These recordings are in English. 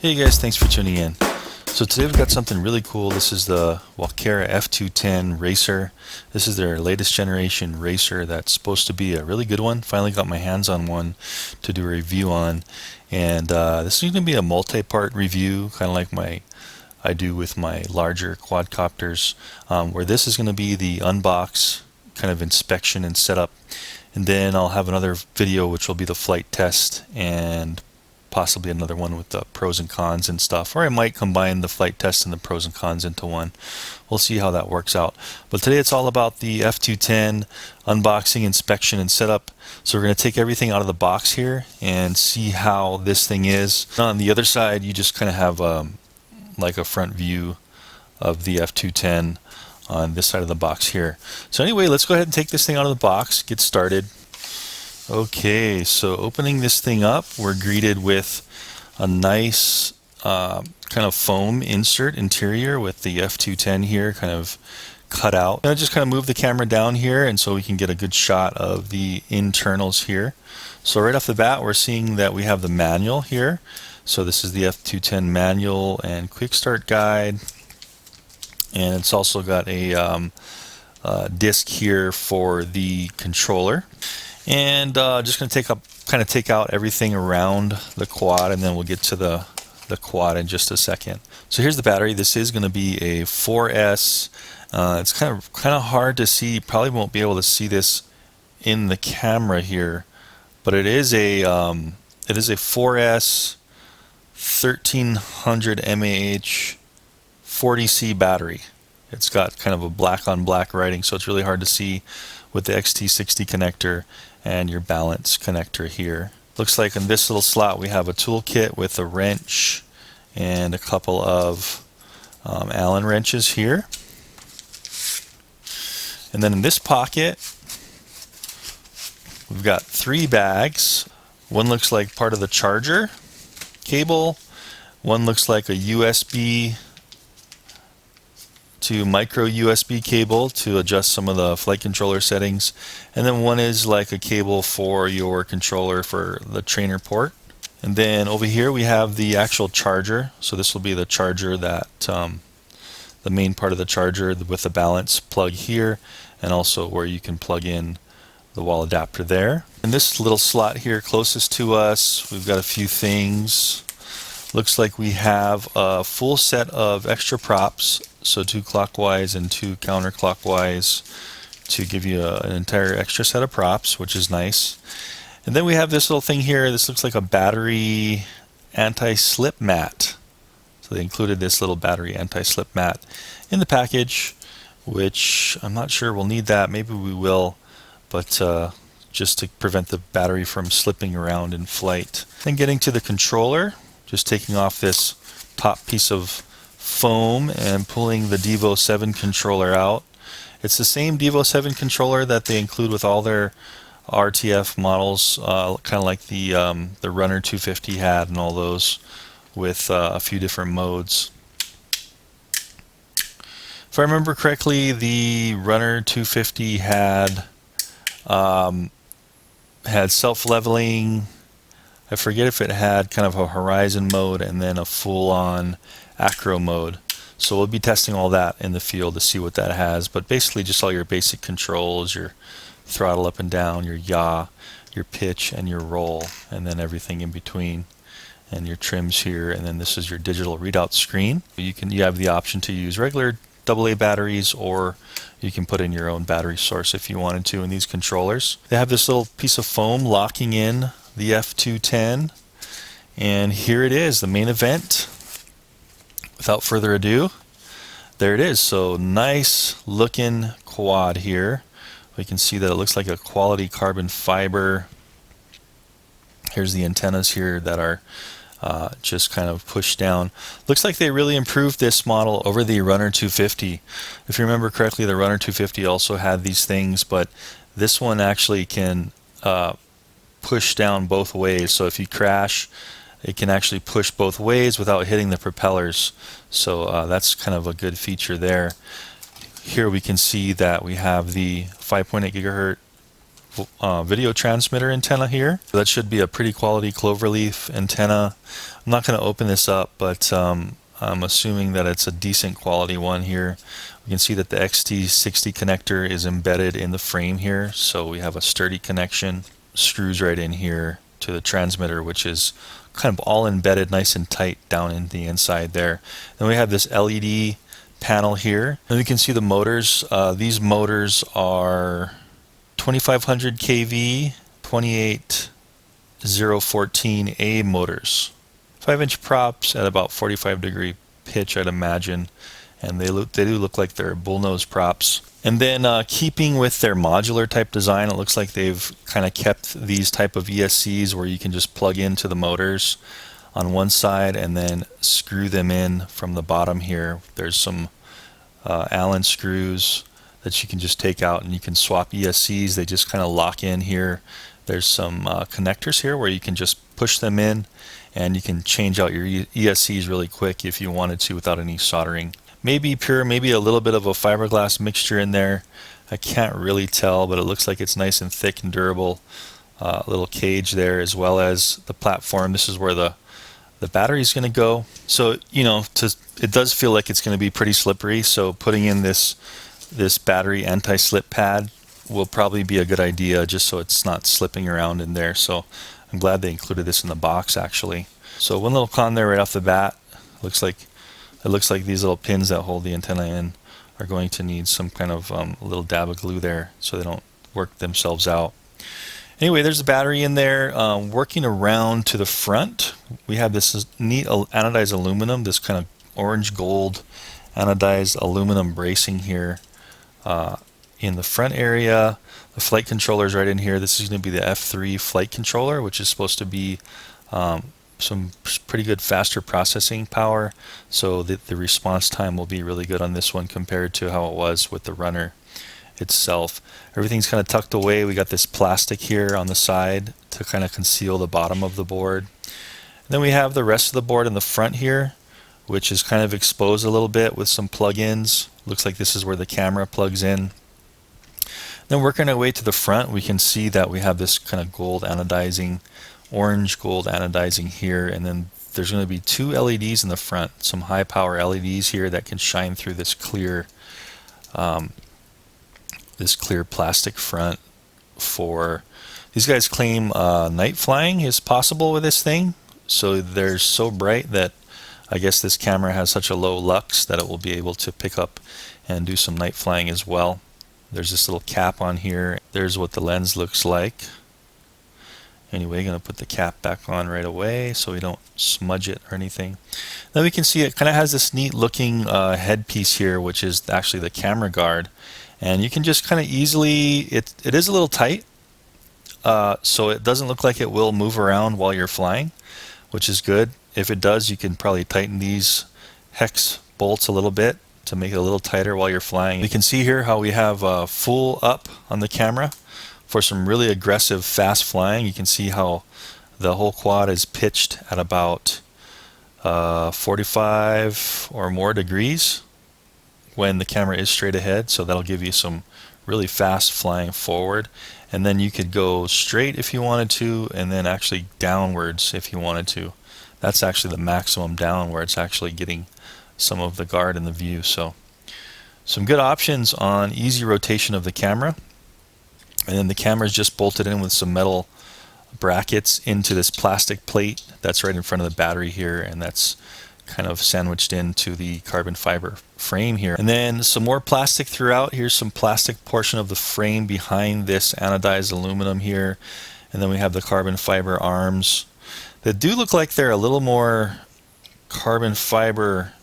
Hey guys, thanks for tuning in. So today we've got something really cool. This is the WALKERA F210 racer. This is their latest generation racer that's supposed to be a really good one. Finally got my hands on one to do a review on. And this is going to be a multi-part review, kind of like I do with my larger quadcopters, where this is going to be the unbox kind of inspection and setup. And then I'll have another video which will be the flight test and possibly another one with the pros and cons and stuff, or I might combine the flight test and the pros and cons into one. We'll see how that works out. But today it's all about the F210 unboxing, inspection, and setup. So we're going to take everything out of the box here and see how this thing is. On the other side, you just kind of have like a front view of the F210 on this side of the box here. So anyway, let's go ahead and take this thing out of the box, get started. Okay, so opening this thing up, we're greeted with a nice kind of foam insert interior with the F210 here kind of cut out. And I just kind of move the camera down here and so we can get a good shot of the internals here. So right off the bat, we're seeing that we have the manual here. So this is the F210 manual and quick start guide. And it's also got a disc here for the controller. And just going to kind of take out everything around the quad, and then we'll get to the quad in just a second. So here's the battery. This is going to be a 4S. It's kind of hard to see. You probably won't be able to see this in the camera here, but it is a 4S 1300 mAh 40C battery. It's got kind of a black on black writing, so it's really hard to see with the XT60 connector and your balance connector here. Looks like in this little slot we have a toolkit with a wrench and a couple of Allen wrenches here. And then in this pocket we've got 3 bags. One looks like part of the charger cable, one looks like a USB to micro USB cable to adjust some of the flight controller settings, and then one is like a cable for your controller for the trainer port. And then over here we have the actual charger. So this will be the charger that the main part of the charger with the balance plug here, and also where you can plug in the wall adapter there. In this little slot here closest to us, we've got a few things. Looks like we have a full set of extra props, so 2 clockwise and 2 counterclockwise to give you an entire extra set of props, which is nice. And then we have this little thing here. This looks like a battery anti-slip mat. So they included this little battery anti-slip mat in the package, which I'm not sure we'll need that. Maybe we will, but just to prevent the battery from slipping around in flight. Then getting to the controller, just taking off this top piece of foam and pulling the Devo 7 controller out. It's the same Devo 7 controller that they include with all their RTF models, kind of like the Runner 250 had and all those, with a few different modes. If I remember correctly, the Runner 250 had self-leveling. I forget if it had kind of a horizon mode and then a full-on acro mode. So we'll be testing all that in the field to see what that has. But basically just all your basic controls, your throttle up and down, your yaw, your pitch, and your roll, and then everything in between, and your trims here. And then this is your digital readout screen. You have the option to use regular AA batteries, or you can put in your own battery source if you wanted to in these controllers. They have this little piece of foam locking in the F210, and here it is, the main event. Without further ado, there it is. So nice looking quad here. We can see that it looks like a quality carbon fiber. Here's the antennas here that are just kind of pushed down. Looks like they really improved this model over the Runner 250. If you remember correctly, the Runner 250 also had these things, but this one actually can push down both ways. So if you crash, it can actually push both ways without hitting the propellers. So that's kind of a good feature there. Here we can see that we have the 5.8 gigahertz video transmitter antenna here. That should be a pretty quality cloverleaf antenna. I'm not going to open this up, but I'm assuming that it's a decent quality one here. We can see that the XT60 connector is embedded in the frame here, so we have a sturdy connection. Screws right in here to the transmitter, which is kind of all embedded nice and tight down in the inside there. Then we have this LED panel here, and we can see the motors. These motors are 2500 kV 28014A motors, 5-inch props at about 45-degree pitch, I'd imagine, and they do look like they're bullnose props. And then keeping with their modular type design, it looks like they've kind of kept these type of ESCs where you can just plug into the motors on one side and then screw them in from the bottom here. There's some Allen screws that you can just take out and you can swap ESCs. They just kind of lock in here. There's some connectors here where you can just push them in and you can change out your ESCs really quick if you wanted to without any soldering. Maybe pure, maybe a little bit of a fiberglass mixture in there. I can't really tell, but it looks like it's nice and thick and durable. Little cage there, as well as the platform. This is where the battery is going to go. So, you know, it does feel like it's going to be pretty slippery, so putting in this battery anti-slip pad will probably be a good idea, just so it's not slipping around in there. So I'm glad they included this in the box, actually. So one little con there right off the bat, it looks like these little pins that hold the antenna in are going to need some kind of little dab of glue there so they don't work themselves out. Anyway, there's the battery in there. Working around to the front, we have this neat anodized aluminum, this kind of orange gold anodized aluminum bracing here in the front area. The flight controller is right in here. This is going to be the F3 flight controller, which is supposed to be some pretty good faster processing power, so the response time will be really good on this one compared to how it was with the runner itself. Everything's kind of tucked away. We got this plastic here on the side to kind of conceal the bottom of the board. And then we have the rest of the board in the front here, which is kind of exposed a little bit with some plug-ins. Looks like this is where the camera plugs in. Then working our way to the front, we can see that we have this kind of gold anodizing, orange gold anodizing here, and then there's going to be two LEDs in the front, some high power LEDs here that can shine through this clear plastic front. For these guys claim night flying is possible with this thing, so they're so bright that I guess this camera has such a low lux that it will be able to pick up and do some night flying as well. There's this little cap on here. There's what the lens looks like. Anyway, going to put the cap back on right away so we don't smudge it or anything. Then we can see it kind of has this neat looking headpiece here, which is actually the camera guard. And you can just kind of easily, it is a little tight, so it doesn't look like it will move around while you're flying, which is good. If it does, you can probably tighten these hex bolts a little bit to make it a little tighter while you're flying. You can see here how we have full up on the camera. For some really aggressive fast flying, you can see how the whole quad is pitched at about 45 or more degrees when the camera is straight ahead, so that'll give you some really fast flying forward. And then you could go straight if you wanted to, and then actually downwards if you wanted to. That's actually the maximum down where it's actually getting some of the guard in the view. So some good options on easy rotation of the camera. And then the camera is just bolted in with some metal brackets into this plastic plate that's right in front of the battery here, and that's kind of sandwiched into the carbon fiber frame here. And then some more plastic throughout. Here's some plastic portion of the frame behind this anodized aluminum here. And then we have the carbon fiber arms that do look like they're a little more carbon fiber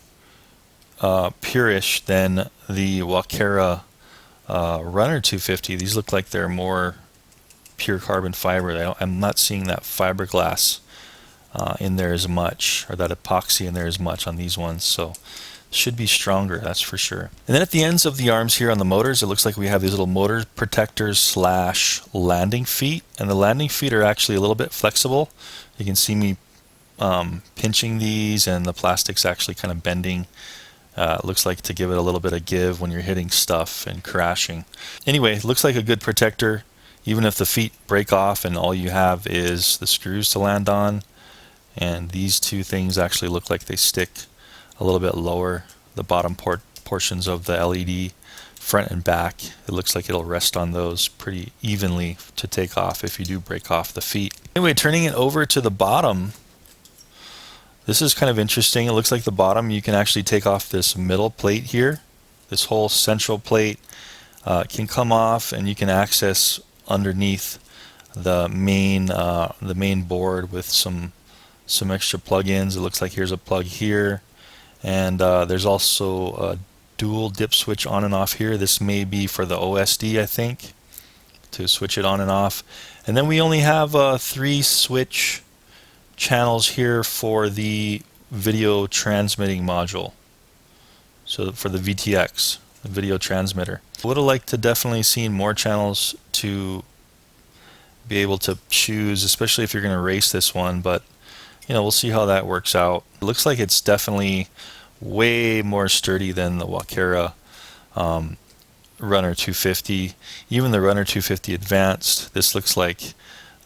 purish than the WALKERA Runner 250. These look like they're more pure carbon fiber. I'm not seeing that fiberglass in there as much, or that epoxy in there as much on these ones, so should be stronger, that's for sure. And then at the ends of the arms here on the motors, it looks like we have these little motor protectors slash landing feet, and the landing feet are actually a little bit flexible. You can see me pinching these, and the plastic's actually kind of bending. It looks like to give it a little bit of give when you're hitting stuff and crashing. Anyway, it looks like a good protector. even if the feet break off and all you have is the screws to land on, and these two things actually look like they stick a little bit lower, the bottom portions of the LED, front and back, it looks like it'll rest on those pretty evenly to take off if you do break off the feet. Anyway, turning it over to the bottom, this is kind of interesting. It looks like the bottom, you can actually take off this middle plate here. This whole central plate can come off, and you can access underneath the main board with some extra plug-ins. It looks like here's a plug here, and there's also a dual dip switch on and off here. This may be for the OSD, I think, to switch it on and off. And then we only have 3 switch channels here for the video transmitting module. So for the VTX, the video transmitter. I would have liked to definitely seen more channels to be able to choose, especially if you're going to race this one, but you know, we'll see how that works out. It looks like it's definitely way more sturdy than the WALKERA Runner 250. Even the Runner 250 Advanced, this looks like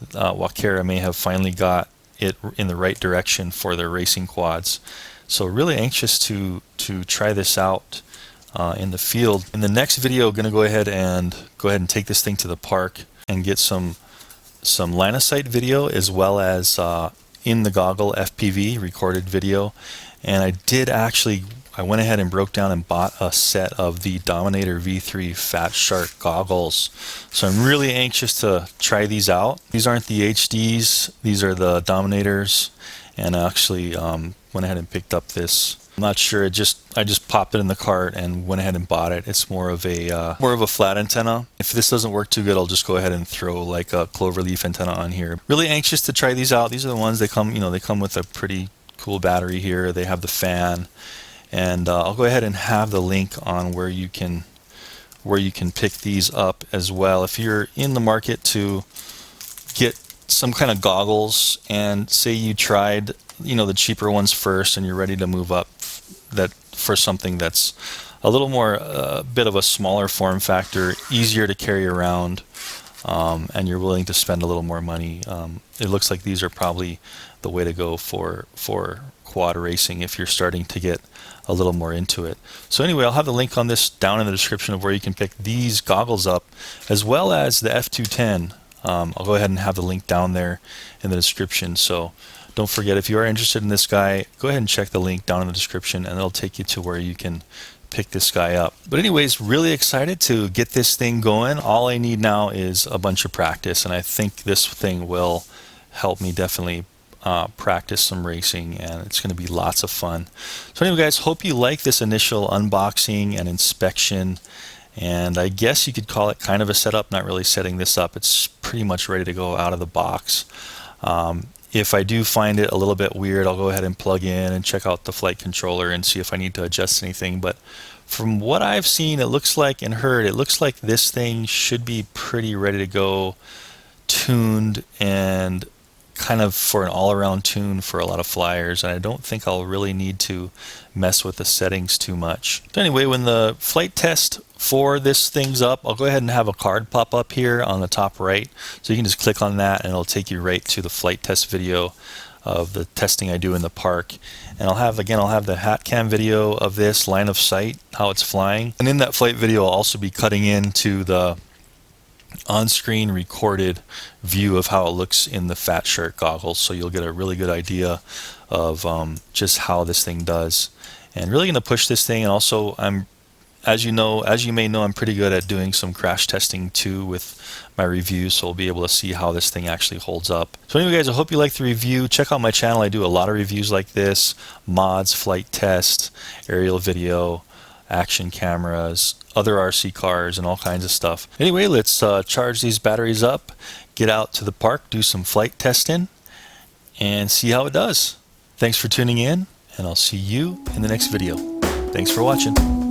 WALKERA may have finally got it in the right direction for their racing quads. So really anxious to try this out in the field. In the next video, going to go ahead and take this thing to the park and get some line of sight video, as well as in the goggle FPV recorded video. And I went ahead and broke down and bought a set of the Dominator V3 Fat Shark goggles. So I'm really anxious to try these out. These aren't the HDs, these are the Dominators. And I actually went ahead and picked up this. I'm not sure, I just popped it in the cart and went ahead and bought it. It's more of a flat antenna. If this doesn't work too good, I'll just go ahead and throw like a cloverleaf antenna on here. Really anxious to try these out. These are the ones they come with a pretty cool battery here. They have the fan, and I'll go ahead and have the link on where you can pick these up as well. If you're in the market to get some kind of goggles, and say you tried the cheaper ones first and you're ready to move up that for something that's a little more bit of a smaller form factor, easier to carry around, and you're willing to spend a little more money, it looks like these are probably the way to go for quad racing if you're starting to get a little more into it. So anyway, I'll have the link on this down in the description of where you can pick these goggles up, as well as the F210. I'll go ahead and have the link down there in the description. So don't forget, if you are interested in this guy, go ahead and check the link down in the description, and it'll take you to where you can pick this guy up. But anyways, really excited to get this thing going. All I need now is a bunch of practice, and I think this thing will help me definitely practice some racing, and it's going to be lots of fun. So anyway guys, hope you like this initial unboxing and inspection, and I guess you could call it kind of a setup. Not really setting this up, it's pretty much ready to go out of the box. If I do find it a little bit weird, I'll go ahead and plug in and check out the flight controller and see if I need to adjust anything. But from what I've seen, it looks like, and heard, it looks like this thing should be pretty ready to go, tuned, and kind of for an all-around tune for a lot of flyers. And I don't think I'll really need to mess with the settings too much. So anyway, when the flight test for this thing's up, I'll go ahead and have a card pop up here on the top right, so you can just click on that and it'll take you right to the flight test video of the testing I do in the park. And I'll have the hat cam video of this line of sight, how it's flying, and in that flight video I'll also be cutting into the on-screen recorded view of how it looks in the Fat Shark goggles, so you'll get a really good idea of just how this thing does. And really going to push this thing. And also, as you may know, I'm pretty good at doing some crash testing too with my reviews, so we'll be able to see how this thing actually holds up. So anyway guys, I hope you liked the review. Check out my channel. I do a lot of reviews like this: mods, flight test, aerial video, action cameras, other RC cars, and all kinds of stuff. Anyway, let's charge these batteries up, get out to the park, do some flight testing, and see how it does. Thanks for tuning in, and I'll see you in the next video. Thanks for watching.